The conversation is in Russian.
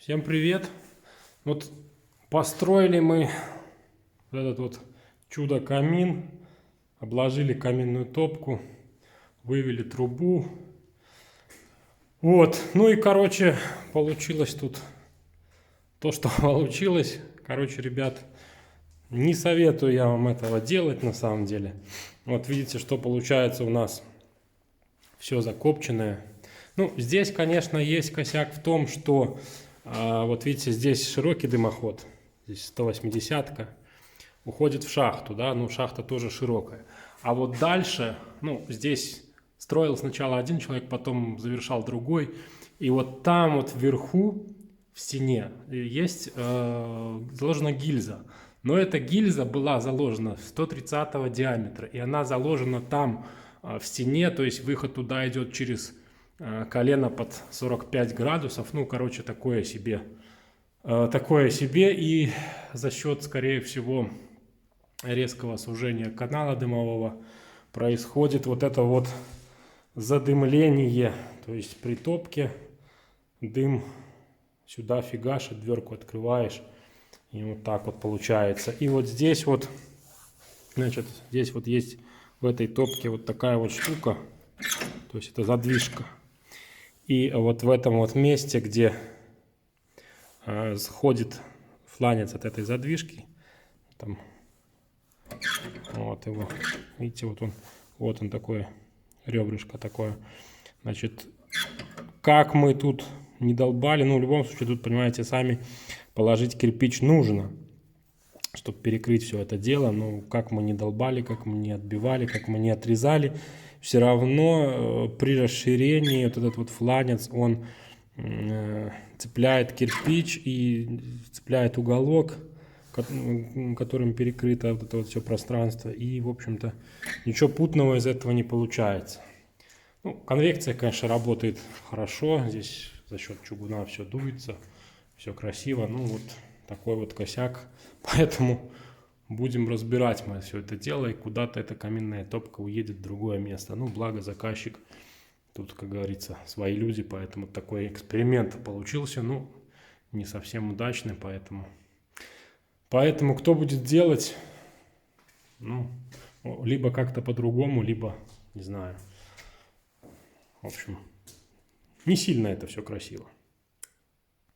Всем привет! Вот построили мы этот вот чудо-камин, обложили каминную топку, вывели трубу. Вот, ну и короче, получилось тут то, что получилось. Короче, ребят, не советую я вам этого делать на самом деле. Вот видите, что получается у нас все закопченное. Ну, здесь, конечно, есть косяк в том, что вот видите, здесь широкий дымоход, здесь 180-ка, уходит в шахту, да, ну шахта тоже широкая. А вот дальше, ну здесь строил сначала один человек, потом завершал другой, и вот там вот вверху в стене есть заложена гильза. Но эта гильза была заложена 130 диаметра, и она заложена там в стене, то есть выход туда идет через колено под 45 градусов, ну, короче, такое себе, и за счет, скорее всего, резкого сужения канала дымового происходит вот это вот задымление, то есть при топке дым сюда фигашит, дверку открываешь, и вот так вот получается. И вот здесь вот, значит, здесь вот есть в этой топке вот такая вот штука, то есть это задвижка. И вот в этом вот месте, где сходит фланец от этой задвижки, там, вот его, видите, вот он такой, ребрышко такое. Значит, как мы тут не долбали, ну, в любом случае, тут, понимаете, сами положить кирпич нужно, чтобы перекрыть все это дело. Ну, как мы не долбали, как мы не отбивали, как мы не отрезали, все равно при расширении вот этот вот фланец, он цепляет кирпич и цепляет уголок, которым перекрыто вот это вот все пространство. И, в общем-то, ничего путного из этого не получается. Ну, конвекция, конечно, работает хорошо. Здесь за счет чугуна все дуется, все красиво. Ну, вот такой вот косяк. Поэтому будем разбирать мы все это дело, и куда-то эта каминная топка уедет в другое место. Ну, благо заказчик, тут, как говорится, свои люди, поэтому такой эксперимент получился. Ну, не совсем удачный, Поэтому кто будет делать, ну, либо как-то по-другому, либо, не знаю. В общем, не сильно это все красиво.